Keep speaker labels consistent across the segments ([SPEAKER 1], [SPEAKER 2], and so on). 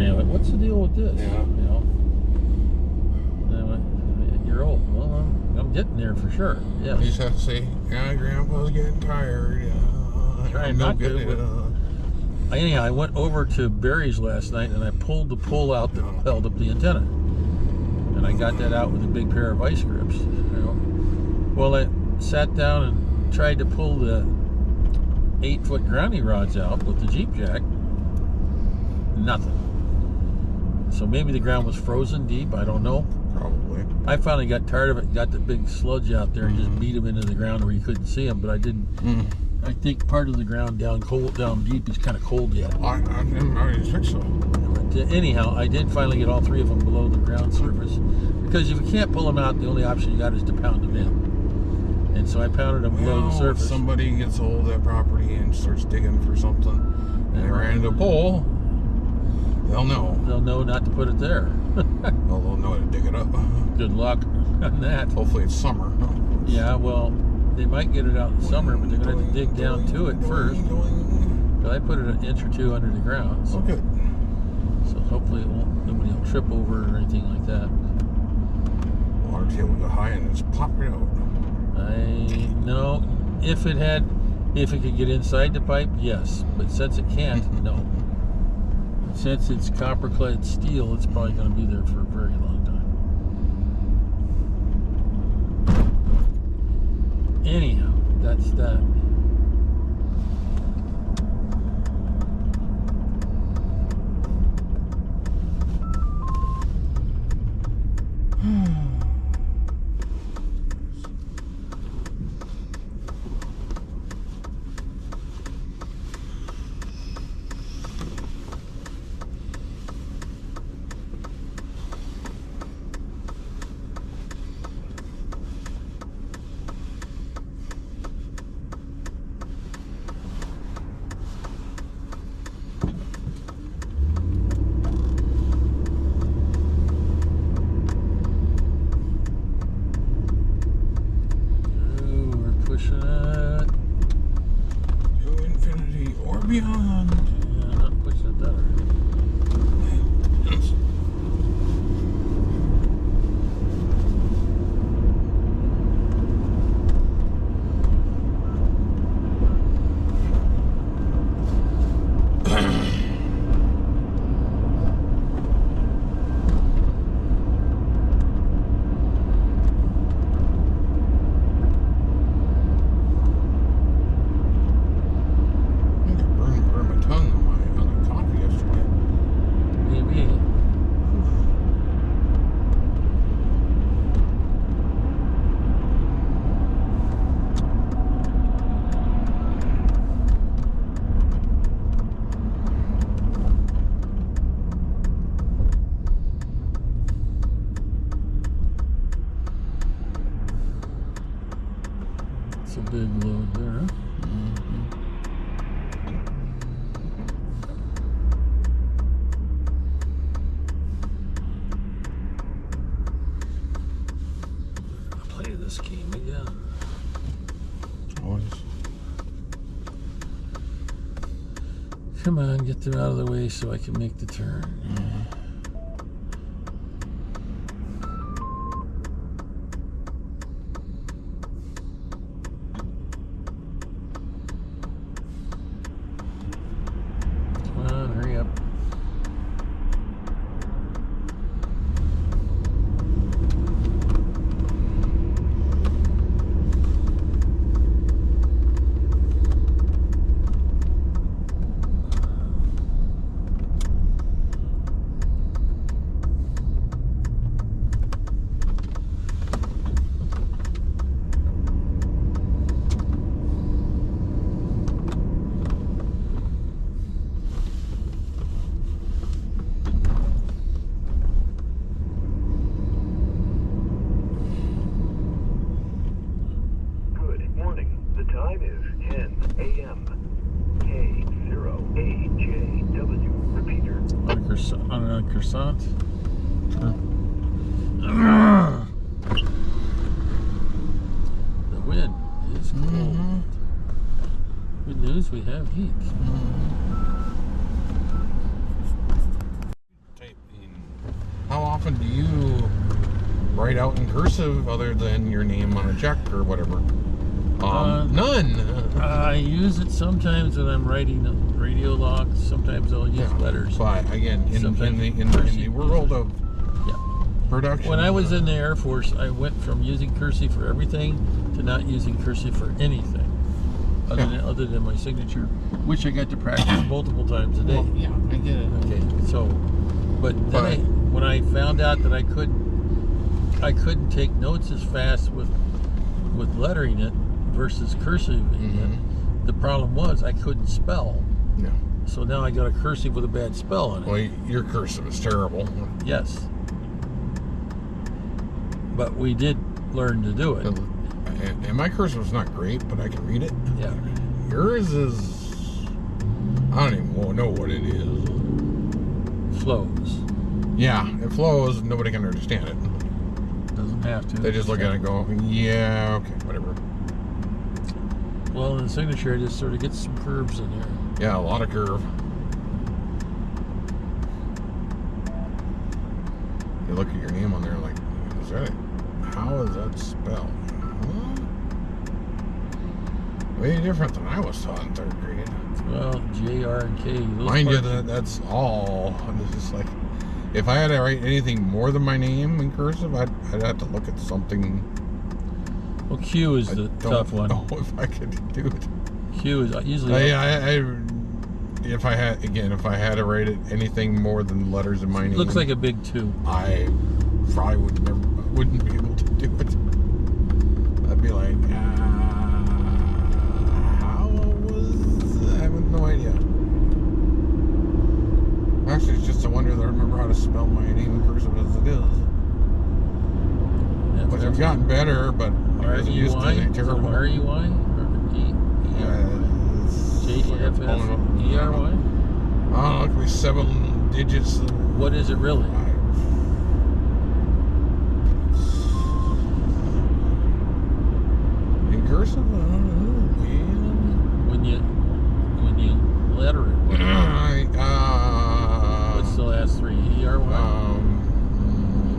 [SPEAKER 1] ran. I went, what's the deal with this?
[SPEAKER 2] Yeah.
[SPEAKER 1] You know. And I went, you're old. Well, I'm getting there for sure. Yeah.
[SPEAKER 2] You just have to say, yeah, Grandpa's getting tired.
[SPEAKER 1] Trying not to. Anyhow, I went over to Barry's last night and I pulled the pull out that held up the antenna. And I got that out with a big pair of vice grips. You know. Well, I sat down and tried to pull the 8-foot grounding rods out with the Jeep jack. Nothing. So maybe the ground was frozen deep. I don't know.
[SPEAKER 2] Probably.
[SPEAKER 1] I finally got tired of it. Got the big sludge out there and just beat them into the ground where you couldn't see them. But I didn't. I think part of the ground down deep is kind of cold yet.
[SPEAKER 2] I didn't think so.
[SPEAKER 1] But anyhow, I did finally get all 3 of them below the ground surface. Because if you can't pull them out, the only option you got is to pound them in. And so I pounded them below the surface.
[SPEAKER 2] If somebody gets a hold of that property and starts digging for something, and they ran into a pole, they'll know.
[SPEAKER 1] They'll know not to put it there.
[SPEAKER 2] They'll know how to dig it up.
[SPEAKER 1] Good luck on that.
[SPEAKER 2] Hopefully it's summer.
[SPEAKER 1] Yeah, well, they might get it out in the summer, but they're going to have to dig down to it first. But I put it an inch or 2 under the ground. So,
[SPEAKER 2] okay.
[SPEAKER 1] So hopefully nobody will trip over it or anything like that.
[SPEAKER 2] Water table go high and it's pop right out.
[SPEAKER 1] No, if it could get inside the pipe, yes. But since it can't, no. Since it's copper-clad steel, it's probably going to be there for a very long time. Anyhow, that's that.
[SPEAKER 2] To infinity or beyond.
[SPEAKER 1] Yeah, not pushing it that hard. It's a big load there. I'll play this game again.
[SPEAKER 2] Always.
[SPEAKER 1] Come on, get them out of the way so I can make the turn. Come on, hurry up.
[SPEAKER 3] Time is 10 a.m. K0AJW. Repeater.
[SPEAKER 1] On a croissant. The wind is cold. Good news, we have heat.
[SPEAKER 2] often do you write out in cursive other than your name on a check or whatever? None.
[SPEAKER 1] I use it sometimes when I'm writing radio logs. Sometimes I'll use letters.
[SPEAKER 2] But again, in the world of production.
[SPEAKER 1] When I was in the Air Force, I went from using cursive for everything to not using cursive for anything other than my signature, which I got to practice multiple times a day.
[SPEAKER 2] Well, yeah, I get it.
[SPEAKER 1] Okay, so, but then when I found out that I couldn't take notes as fast with lettering it versus cursive, the problem was I couldn't spell.
[SPEAKER 2] No.
[SPEAKER 1] So now I got a cursive with a bad spell on it.
[SPEAKER 2] Well, your cursive is terrible.
[SPEAKER 1] Yes. But we did learn to do it.
[SPEAKER 2] And my cursive's not great, but I can read it.
[SPEAKER 1] Yeah.
[SPEAKER 2] Yours is... I don't even know what it is.
[SPEAKER 1] Flows.
[SPEAKER 2] Yeah, it flows. Nobody can understand it.
[SPEAKER 1] Doesn't have to.
[SPEAKER 2] They just look at it and go, yeah, okay, whatever.
[SPEAKER 1] Well, in the signature, I just sort of get some curves in there.
[SPEAKER 2] Yeah, a lot of curve. You look at your name on there like, is that it? How is that spelled? Way different than I was taught in 3rd grade.
[SPEAKER 1] Well, J, R, and K.
[SPEAKER 2] Mind you, that's all. It's just like, if I had to write anything more than my name in cursive, I'd have to look at something.
[SPEAKER 1] Well, Q is the tough one.
[SPEAKER 2] I don't know if I could do it.
[SPEAKER 1] Q is usually...
[SPEAKER 2] If I had to write it anything more than letters in my name,
[SPEAKER 1] looks like a big 2.
[SPEAKER 2] I probably wouldn't be able to do it. I'd be like, I have no idea. Actually, it's just a wonder that I remember how to spell my name in cursive as it is.
[SPEAKER 1] Yeah,
[SPEAKER 2] Which I've gotten better, but I wasn't used to it. Terrible.
[SPEAKER 1] R-E-Y? Or J-E-F-F-E-R-Y?
[SPEAKER 2] I don't know, it could be 7 digits.
[SPEAKER 1] What is it really?
[SPEAKER 2] In cursive? I don't know.
[SPEAKER 1] When you letter it, what's the last 3? E-R-Y?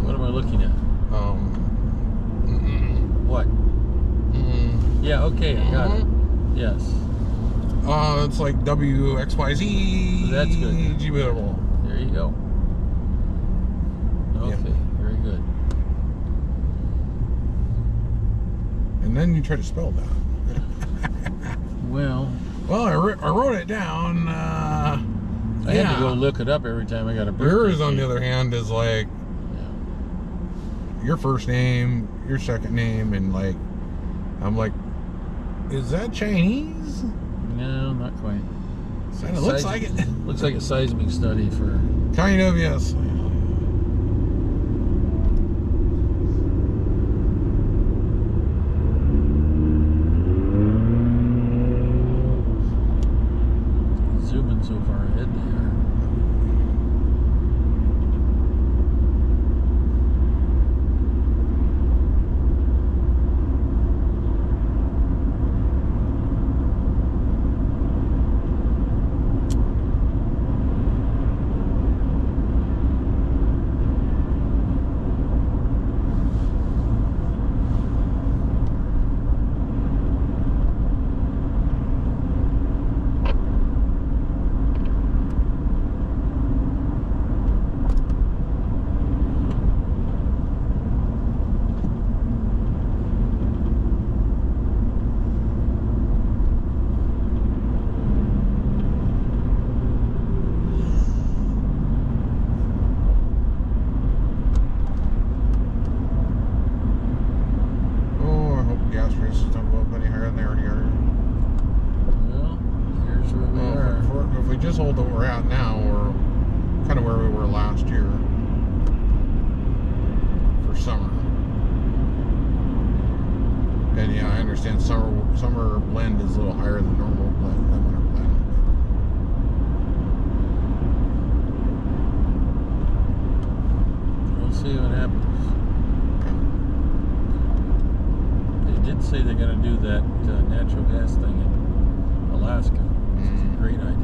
[SPEAKER 1] What am I looking at? What? Yeah, okay, I got it. Yes.
[SPEAKER 2] It's like WXYZ.
[SPEAKER 1] That's good.
[SPEAKER 2] G-Biddable.
[SPEAKER 1] There you go. Okay, very good.
[SPEAKER 2] And then you try to spell that.
[SPEAKER 1] Well,
[SPEAKER 2] I wrote it down.
[SPEAKER 1] I had to go look it up every time I got a birthday.
[SPEAKER 2] Yours, on the other hand, is like your first name, your second name, and like, I'm like, is that Chinese?
[SPEAKER 1] No, not quite.
[SPEAKER 2] It looks like it.
[SPEAKER 1] Looks like a seismic study for...
[SPEAKER 2] Kind of, yes.
[SPEAKER 1] Zooming so far ahead there.
[SPEAKER 2] Just hold where we're at now, or kind of where we were last year for summer. And yeah, I understand summer blend is a little higher than normal blend, than winter blend.
[SPEAKER 1] We'll see what happens. They did say they're going to do that natural gas thing in Alaska, which is a great idea.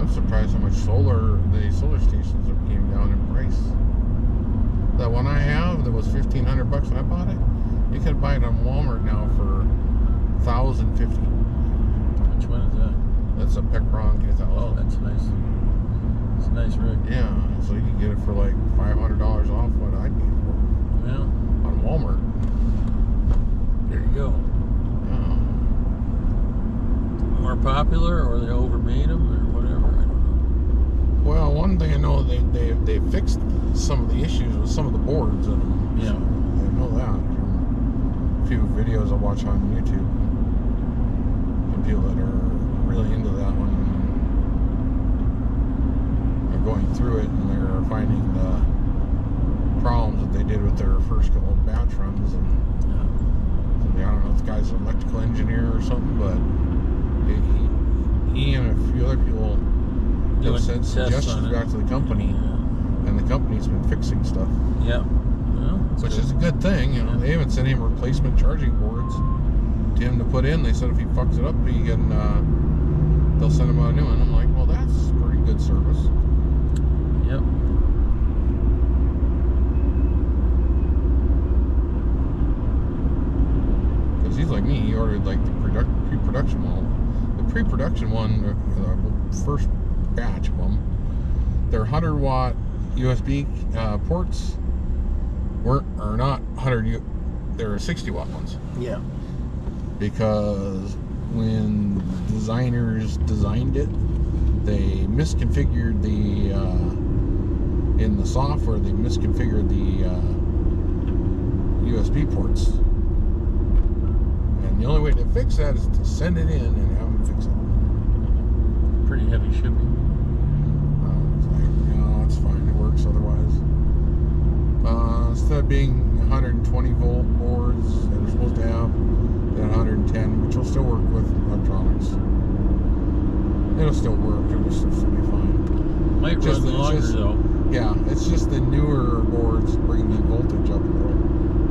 [SPEAKER 2] I'm surprised how much the solar stations have came down in price. That one I have that was $1,500 when I bought it, you can buy it on Walmart now for $1,050.
[SPEAKER 1] Which one is that?
[SPEAKER 2] That's a Pecron 2000.
[SPEAKER 1] Oh, that's nice. It's a nice rig.
[SPEAKER 2] Yeah, so you can get it for like $500 off what I'd need for it
[SPEAKER 1] Yeah.
[SPEAKER 2] on Walmart.
[SPEAKER 1] There you go.
[SPEAKER 2] Yeah.
[SPEAKER 1] More popular, or they overmade them, or whatever. I don't know.
[SPEAKER 2] Well, one thing I know, they fixed some of the issues with some of the boards in them.
[SPEAKER 1] Yeah.
[SPEAKER 2] I know that from a few videos I watch on YouTube. Some people that are really into that one are going through it, and they're finding the problems that they did with their first couple of batch runs. And I don't know if the guy's an electrical engineer or something, but he and a few other people have sent suggestions back to the company, and the company's been fixing stuff.
[SPEAKER 1] Yeah. Well,
[SPEAKER 2] which is a good thing. You know, they haven't sent him replacement charging boards to him to put in. They said if he fucks it up, he can, they'll send him a new one. I'm like, well, that's pretty good service.
[SPEAKER 1] Yep.
[SPEAKER 2] Because he's like me, he ordered like the pre-production one. The pre-production one, the first batch of them, they're 100-watt USB ports are not 100. They're 60-watt ones.
[SPEAKER 1] Yeah.
[SPEAKER 2] Because when designers designed it, they misconfigured the in the software. They misconfigured the USB ports, and the only way to fix that is to send it in and have them fix it.
[SPEAKER 1] Pretty heavy shipping.
[SPEAKER 2] It's like, no, it's fine. It works otherwise. Instead of being 120 volt boards that are supposed to have, then 110, which will still work with electronics. It'll still work. It'll still be fine.
[SPEAKER 1] Might run longer though.
[SPEAKER 2] Yeah, it's just the newer boards bring the voltage up a little.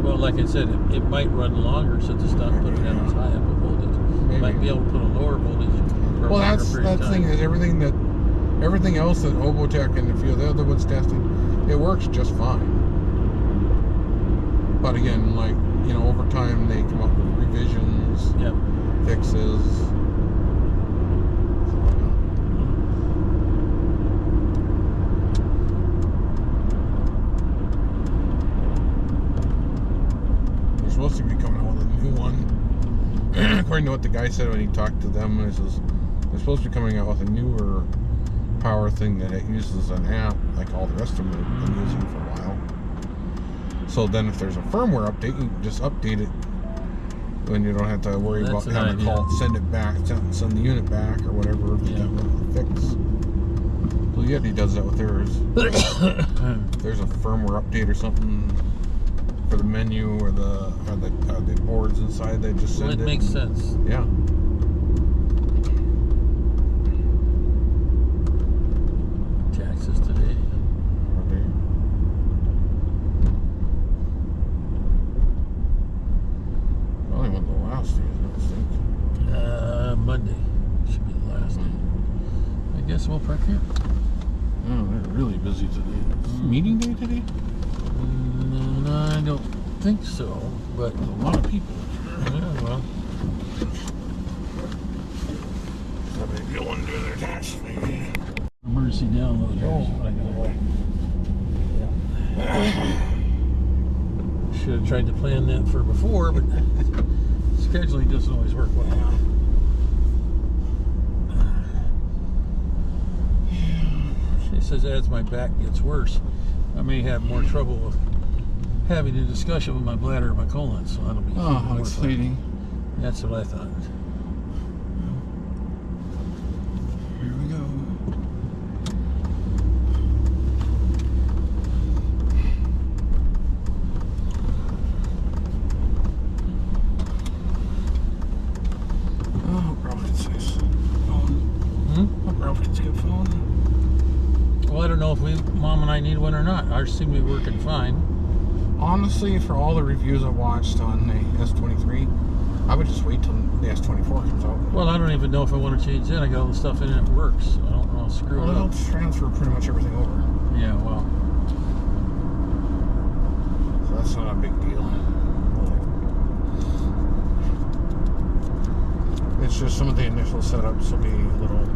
[SPEAKER 1] Well, like I said, it might run longer since it's not putting down as high of a voltage. You might be able to put a lower voltage.
[SPEAKER 2] Well, that's the thing is everything else that Obotech and a few of the other ones tested, it works just fine. But again, like, you know, over time they come up with revisions, fixes. They're supposed to be coming out with a new one. According to what the guy said when he talked to them, he says they're supposed to be coming out with a newer power thing that it uses an app like all the rest of them have been using for a while. So then if there's a firmware update, you can just update it when you don't have to worry about having to call, send it back, send the unit back or whatever to get a fix. So Yeti does that with theirs. If there's a firmware update or something for the menu or the boards inside, they just send it.
[SPEAKER 1] It makes sense.
[SPEAKER 2] Yeah.
[SPEAKER 1] Taxes today.
[SPEAKER 2] Probably one of the last days, I think.
[SPEAKER 1] Monday should be the last day. I guess we'll park here.
[SPEAKER 2] Oh, they're really busy today. Is it meeting day today?
[SPEAKER 1] No, I don't think so, but
[SPEAKER 2] There's a lot of people.
[SPEAKER 1] yeah, well,
[SPEAKER 2] Somebody going to do their tax, maybe.
[SPEAKER 1] emergency download. Here's what I got. Should have tried to plan that for before, but scheduling doesn't always work well. She says as my back gets worse, I may have more trouble with having a discussion with my bladder or my colon, so that'll be
[SPEAKER 2] how exciting.
[SPEAKER 1] That's what I thought.
[SPEAKER 2] Here we go. Oh, Ralph gets his phone. Ralph gets a good phone.
[SPEAKER 1] Well, I don't know if Mom and I need one or not. Ours seem to be working fine.
[SPEAKER 2] Honestly, for all the reviews I watched on the S23, I would just wait till the S24 comes out.
[SPEAKER 1] Well, I don't even know if I want to change that. I got all the stuff in it that works. So I don't know. Screw
[SPEAKER 2] some of the initial setups will be a little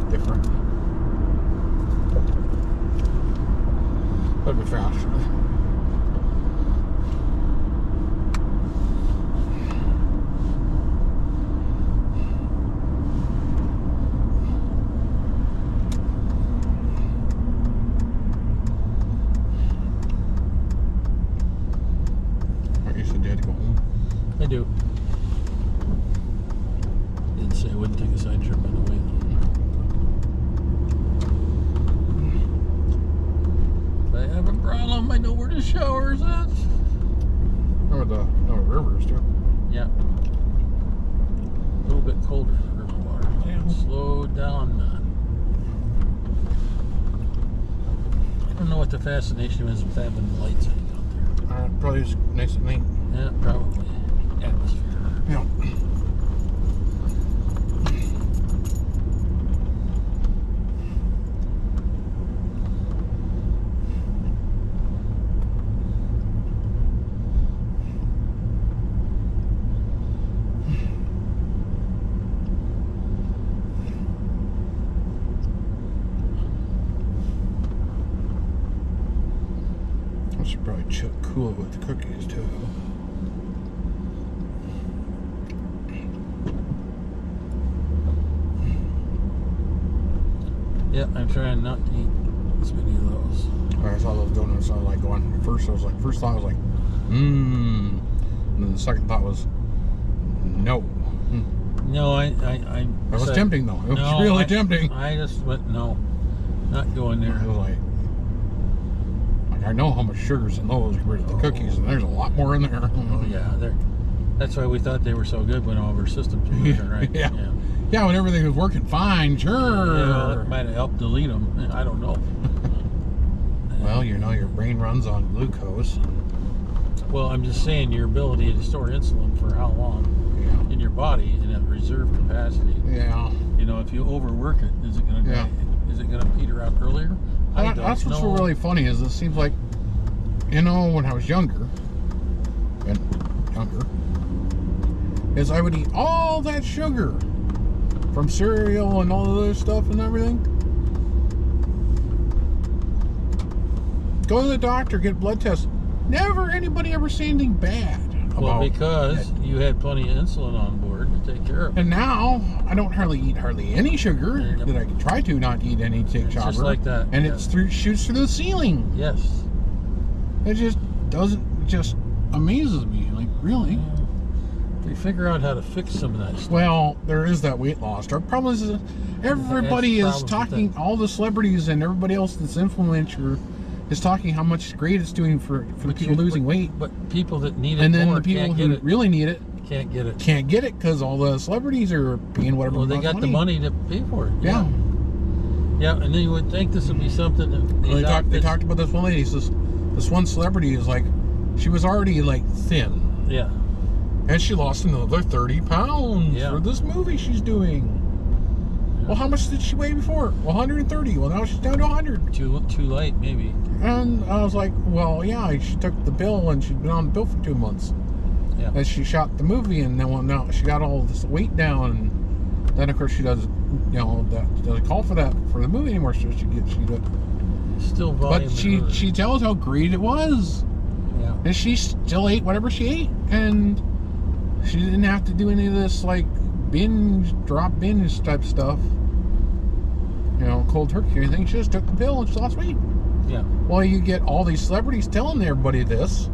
[SPEAKER 2] different. But it'll be faster. You said you had to go home?
[SPEAKER 1] I do. Didn't say I wouldn't take a side trip on the way. If I have a problem, I know where the shower is at.
[SPEAKER 2] Oh, the rivers too.
[SPEAKER 1] Yeah. A little bit colder than river water.
[SPEAKER 2] Yeah.
[SPEAKER 1] Slow down, man. I don't know what the fascination is with having the lights out there.
[SPEAKER 2] Probably just nice and neat.
[SPEAKER 1] Yeah, probably. Atmosphere.
[SPEAKER 2] Yeah. I should probably cool it with the cookies too.
[SPEAKER 1] Yeah, I'm trying not to eat as many of those.
[SPEAKER 2] I saw those donuts. I was like going. First thought was like, and then the second thought was, no.
[SPEAKER 1] No, I
[SPEAKER 2] That was tempting though. It was really tempting.
[SPEAKER 1] I just went, no, not going there.
[SPEAKER 2] I was like I know how much sugar's in those compared to the cookies, and there's a lot more in there.
[SPEAKER 1] Oh yeah, that's why we thought they were so good when all of our systems were working, right?
[SPEAKER 2] Yeah, when everything was working fine, sure.
[SPEAKER 1] Yeah, well, that might have helped delete them. I don't know.
[SPEAKER 2] Well, you know, your brain runs on glucose.
[SPEAKER 1] Well, I'm just saying your ability to store insulin for how long in your body in a reserve capacity.
[SPEAKER 2] Yeah.
[SPEAKER 1] You know, if you overwork it, is it going to peter out earlier?
[SPEAKER 2] That's what's really funny is it seems like, you know, when I was younger, is I would eat all that sugar from cereal and all the other stuff and everything. Go to the doctor, get blood tests. Never anybody ever say anything bad.
[SPEAKER 1] Well, because you had plenty of insulin on board to take care of it.
[SPEAKER 2] And now I don't eat hardly any sugar. That I can try to not eat any sugar.
[SPEAKER 1] Just like that.
[SPEAKER 2] And it shoots through the ceiling.
[SPEAKER 1] Yes.
[SPEAKER 2] It just amazes me. Like, really?
[SPEAKER 1] They figure out how to fix some of that stuff.
[SPEAKER 2] Well, there is that weight loss. Our problem is everybody is talking, all the celebrities and everybody else that's influencer is talking how much great it's doing for the people losing weight.
[SPEAKER 1] But people that need it
[SPEAKER 2] and then
[SPEAKER 1] more
[SPEAKER 2] the people who really need it
[SPEAKER 1] can't get it.
[SPEAKER 2] Can't get it because all the celebrities are paying whatever.
[SPEAKER 1] Well, they got the money to pay for it.
[SPEAKER 2] Yeah.
[SPEAKER 1] Yeah, and then you would think this would be something that
[SPEAKER 2] they talked about this one lady. This one celebrity is like, she was already like thin.
[SPEAKER 1] Yeah.
[SPEAKER 2] And she lost another 30 pounds for this movie she's doing. Yeah. Well, how much did she weigh before? Well, 130. Well, now she's down to 100.
[SPEAKER 1] Too late, maybe.
[SPEAKER 2] And I was like, well, yeah, she took the pill and she'd been on the pill for 2 months.
[SPEAKER 1] Yeah.
[SPEAKER 2] And she shot the movie, and then now she got all this weight down. And then, of course, she does, doesn't call for that for the movie anymore. So she
[SPEAKER 1] still volume.
[SPEAKER 2] But she tells how great it was.
[SPEAKER 1] Yeah.
[SPEAKER 2] And she still ate whatever she ate, and she didn't have to do any of this like binge type stuff. You know, cold turkey or anything. She just took the pill and she lost weight.
[SPEAKER 1] Yeah.
[SPEAKER 2] Well, you get all these celebrities telling everybody this.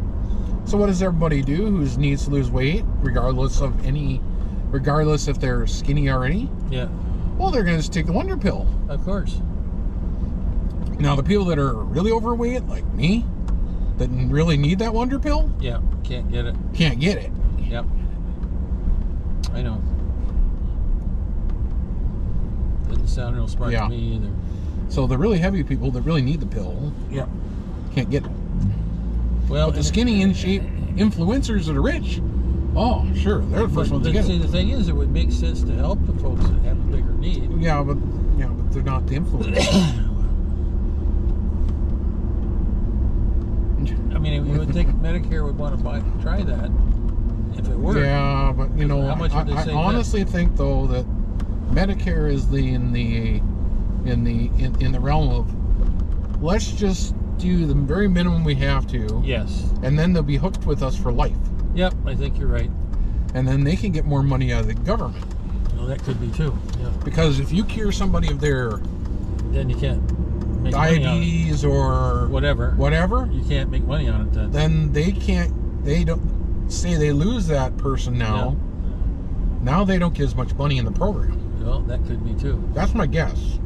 [SPEAKER 2] So what does everybody do who needs to lose weight, regardless if they're skinny already?
[SPEAKER 1] Yeah.
[SPEAKER 2] Well, they're going to just take the Wonder Pill.
[SPEAKER 1] Of course.
[SPEAKER 2] Now, the people that are really overweight, like me, that really need that Wonder Pill,
[SPEAKER 1] can't get it.
[SPEAKER 2] Can't get it.
[SPEAKER 1] Yep. I know. Didn't sound real smart to me either.
[SPEAKER 2] So the really heavy people that really need the pill, can't get it.
[SPEAKER 1] Well,
[SPEAKER 2] but the skinny in shape influencers that are rich, oh sure, they're the first ones to get it.
[SPEAKER 1] See, the thing is, it would make sense to help the folks that have a bigger need.
[SPEAKER 2] Yeah, but they're not the influencers.
[SPEAKER 1] I mean, you would think Medicare would want to try that. if it worked.
[SPEAKER 2] Yeah, but you know,
[SPEAKER 1] How much would they
[SPEAKER 2] I
[SPEAKER 1] save
[SPEAKER 2] honestly think though that Medicare is in the realm of let's just do the very minimum we have to.
[SPEAKER 1] Yes.
[SPEAKER 2] And then they'll be hooked with us for life.
[SPEAKER 1] Yep, I think you're right.
[SPEAKER 2] And then they can get more money out of the government.
[SPEAKER 1] Well, that could be too. Yeah.
[SPEAKER 2] Because if you cure somebody of their
[SPEAKER 1] Then you can't make money on it.
[SPEAKER 2] diabetes or
[SPEAKER 1] whatever, you can't make money on it then.
[SPEAKER 2] they can't. They don't say they lose that person now.
[SPEAKER 1] Yeah.
[SPEAKER 2] Now they don't get as much money in the program.
[SPEAKER 1] Well, that could be too.
[SPEAKER 2] That's my guess.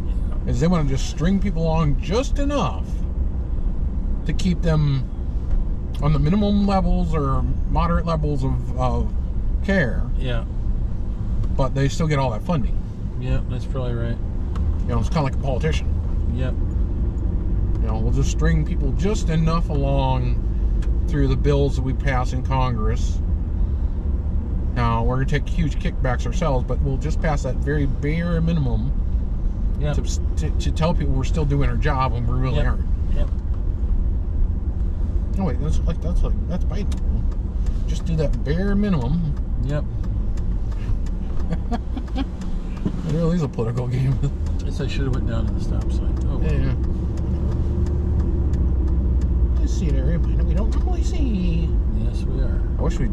[SPEAKER 1] Yeah.
[SPEAKER 2] Is they want to just string people along just enough to keep them on the minimum levels or moderate levels of care,
[SPEAKER 1] Yeah.
[SPEAKER 2] but they still get all that funding.
[SPEAKER 1] Yeah, that's probably right.
[SPEAKER 2] You know, it's kind of like a politician.
[SPEAKER 1] Yep.
[SPEAKER 2] You know, we'll just string people just enough along through the bills that we pass in Congress. Now, we're going to take huge kickbacks ourselves, but we'll just pass that very bare minimum
[SPEAKER 1] Yep.
[SPEAKER 2] to tell people we're still doing our job when we really
[SPEAKER 1] Yep.
[SPEAKER 2] aren't.
[SPEAKER 1] Yep.
[SPEAKER 2] No, wait, that's Biden. Just do that bare minimum.
[SPEAKER 1] Yep.
[SPEAKER 2] It really is a political game.
[SPEAKER 1] Guess I should have went down to the stop sign. Oh.
[SPEAKER 2] Yeah. Let's see an area we don't normally see.
[SPEAKER 1] Yes, we are.
[SPEAKER 2] I wish we'd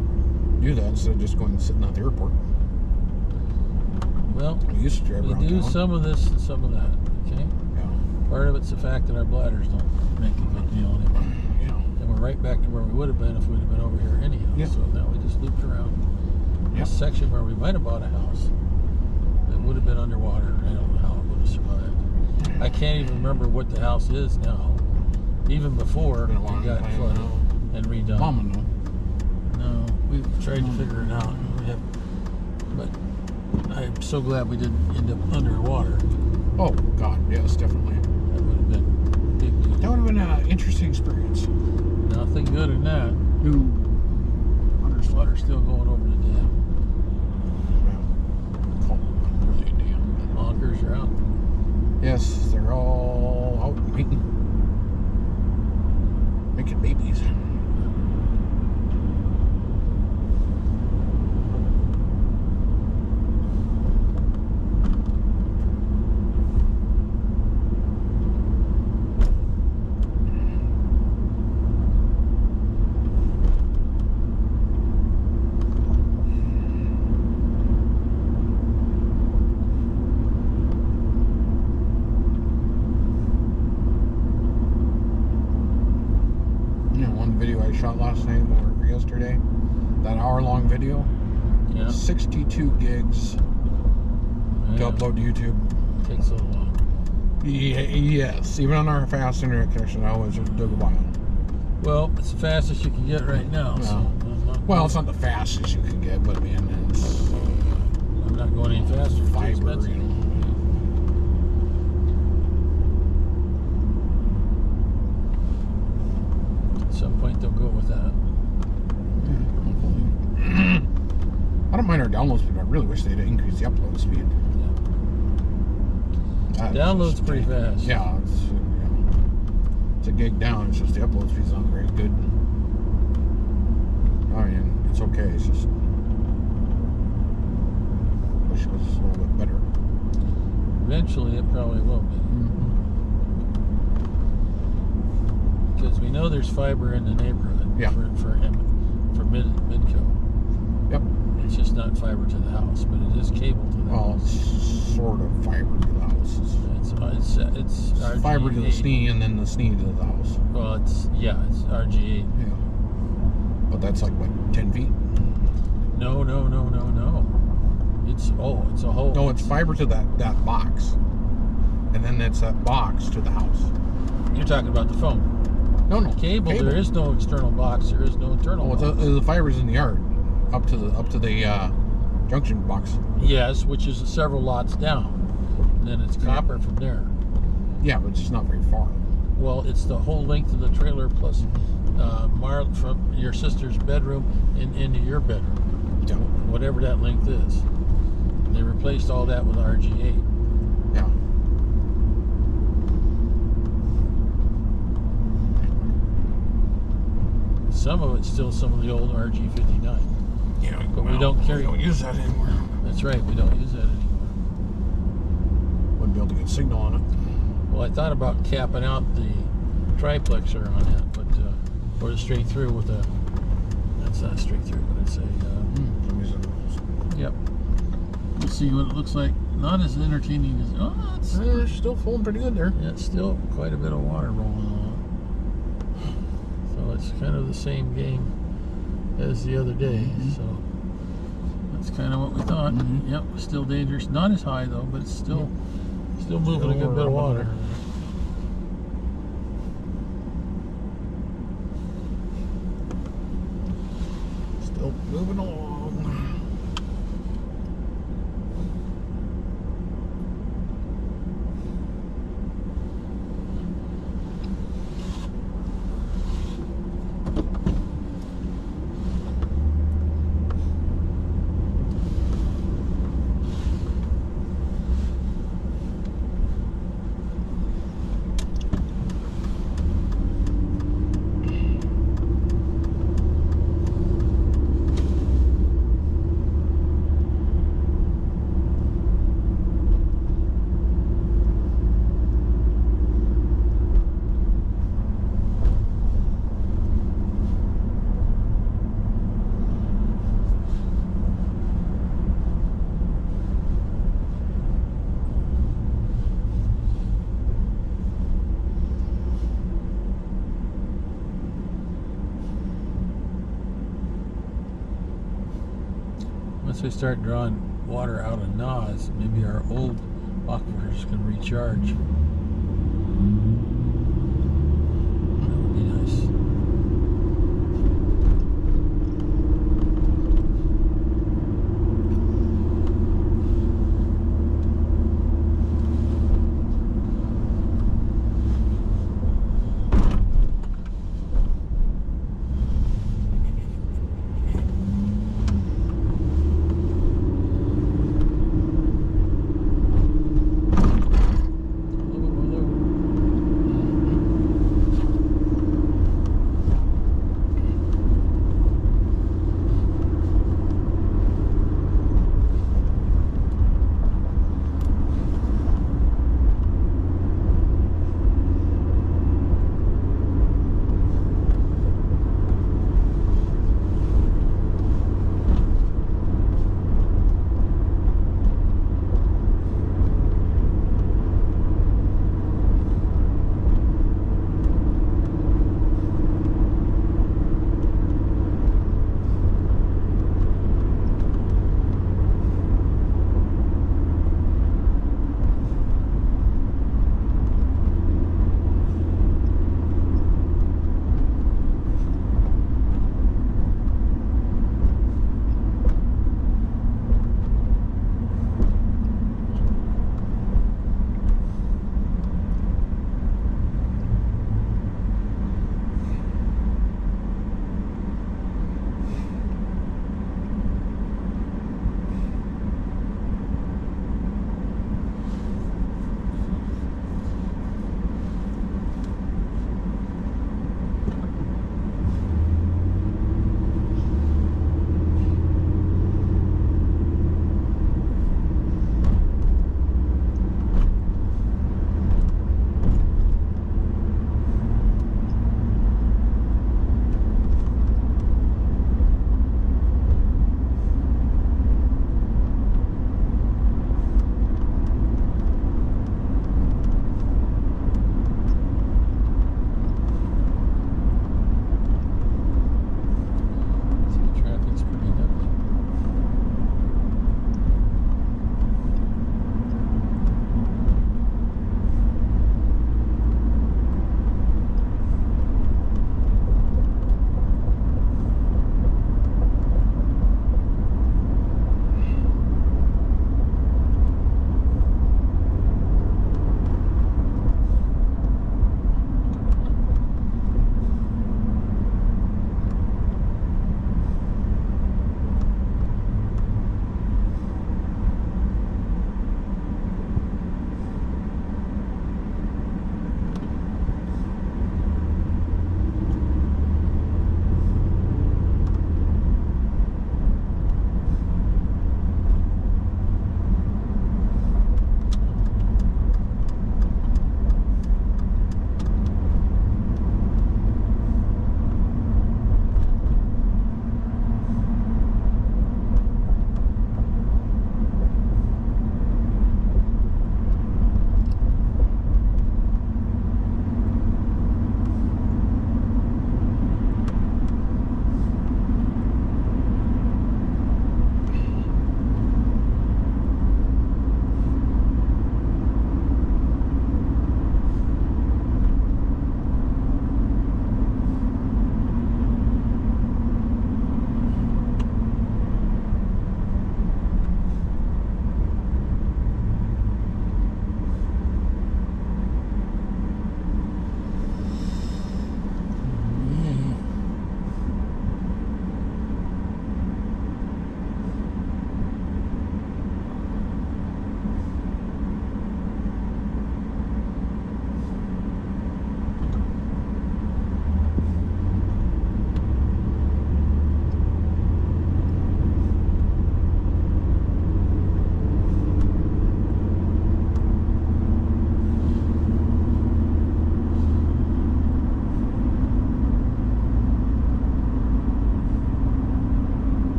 [SPEAKER 2] do that instead of just going and sitting at the airport.
[SPEAKER 1] Well,
[SPEAKER 2] We used to drive
[SPEAKER 1] we
[SPEAKER 2] around
[SPEAKER 1] do
[SPEAKER 2] town.
[SPEAKER 1] some of this and some of that. Okay.
[SPEAKER 2] Yeah.
[SPEAKER 1] Part of it's the fact that our bladders don't make a big deal anymore.
[SPEAKER 2] Yeah.
[SPEAKER 1] And we're right back to where we would have been if we'd have been over here anyhow.
[SPEAKER 2] Yeah.
[SPEAKER 1] So now we just looped around
[SPEAKER 2] Yeah.
[SPEAKER 1] this section where we might have bought a house that would have been underwater. I don't know how it would have survived. I can't even remember what the house is now. Even before
[SPEAKER 2] Been a
[SPEAKER 1] it
[SPEAKER 2] long
[SPEAKER 1] got
[SPEAKER 2] time
[SPEAKER 1] flooded
[SPEAKER 2] now.
[SPEAKER 1] and redone.
[SPEAKER 2] Mama, no.
[SPEAKER 1] No, we've tried to figure it out. We have, but I'm so glad we didn't end up underwater.
[SPEAKER 2] Oh, God, yes, definitely.
[SPEAKER 1] That would have been big news.
[SPEAKER 2] That would have been an interesting experience.
[SPEAKER 1] Nothing good in that.
[SPEAKER 2] No.
[SPEAKER 1] Water's still going over the dam.
[SPEAKER 2] Well, call it really a dam.
[SPEAKER 1] Honkers are out.
[SPEAKER 2] Yes, they're all out making babies. Video I shot last night or yesterday, that hour-long video,
[SPEAKER 1] Yeah.
[SPEAKER 2] 62 gigs to upload to YouTube.
[SPEAKER 1] Takes a little while.
[SPEAKER 2] Yes, even on our fast internet connection, I was just took a while.
[SPEAKER 1] Well, it's the fastest you can get right now. So
[SPEAKER 2] Well, it's not the fastest you can get, but man, it's
[SPEAKER 1] I'm not going any faster. It's too
[SPEAKER 2] fiber,
[SPEAKER 1] expensive.
[SPEAKER 2] you know.
[SPEAKER 1] At some point they'll go with that.
[SPEAKER 2] I don't mind our download speed, but I really wish they'd increase the upload speed. That is
[SPEAKER 1] Download's
[SPEAKER 2] just-
[SPEAKER 1] pretty fast.
[SPEAKER 2] Yeah, it's a gig down. It's just the upload speed's not very good. I mean, it's okay. It's just wish it was a little bit better.
[SPEAKER 1] Eventually it probably will be. Because we know there's fiber in the neighborhood
[SPEAKER 2] Yeah.
[SPEAKER 1] for Midco.
[SPEAKER 2] Yep.
[SPEAKER 1] It's just not fiber to the house, but it is cable to the
[SPEAKER 2] Well,
[SPEAKER 1] house.
[SPEAKER 2] it's sort of fiber to the house.
[SPEAKER 1] It's RGA.
[SPEAKER 2] Fiber to the SNE and then the SNE to the house.
[SPEAKER 1] Well, it's RGA.
[SPEAKER 2] Yeah. But that's like, what, 10 feet?
[SPEAKER 1] No. It's a whole.
[SPEAKER 2] No, it's fiber to that box. And then it's that box to the house.
[SPEAKER 1] You're talking about the phone.
[SPEAKER 2] No.
[SPEAKER 1] Cable. There is no external box. There is no internal
[SPEAKER 2] Oh,
[SPEAKER 1] box.
[SPEAKER 2] the fiber's in the yard, up to the junction box.
[SPEAKER 1] Yes, which is several lots down. And then it's copper from there.
[SPEAKER 2] Yeah, but it's just not very far.
[SPEAKER 1] Well, it's the whole length of the trailer plus from your sister's bedroom into your bedroom.
[SPEAKER 2] Yeah.
[SPEAKER 1] Whatever that length is. They replaced all that with RGA.
[SPEAKER 2] Yeah.
[SPEAKER 1] some of it's still some of the old RG59.
[SPEAKER 2] Yeah,
[SPEAKER 1] But we don't carry.
[SPEAKER 2] We don't use that anymore.
[SPEAKER 1] That's right, we don't use that anymore.
[SPEAKER 2] Wouldn't be able to get signal on it.
[SPEAKER 1] Well, I thought about capping out the triplexer on that, but or the straight through with a. That's not straight through, but it's a.
[SPEAKER 2] I'm using those.
[SPEAKER 1] Yep. We'll see what it looks like. Not as entertaining as. Oh, it's.
[SPEAKER 2] They're still flowing pretty good there.
[SPEAKER 1] Yeah, it's still quite a bit of water rolling on it. So it's kind of the same game as the other day. So that's kind of what we thought. Yep, still dangerous. Not as high though, but it's still moving a good bit of water.
[SPEAKER 2] Still moving along.
[SPEAKER 1] Once we start drawing water out of NOS, maybe our old aquifers can recharge.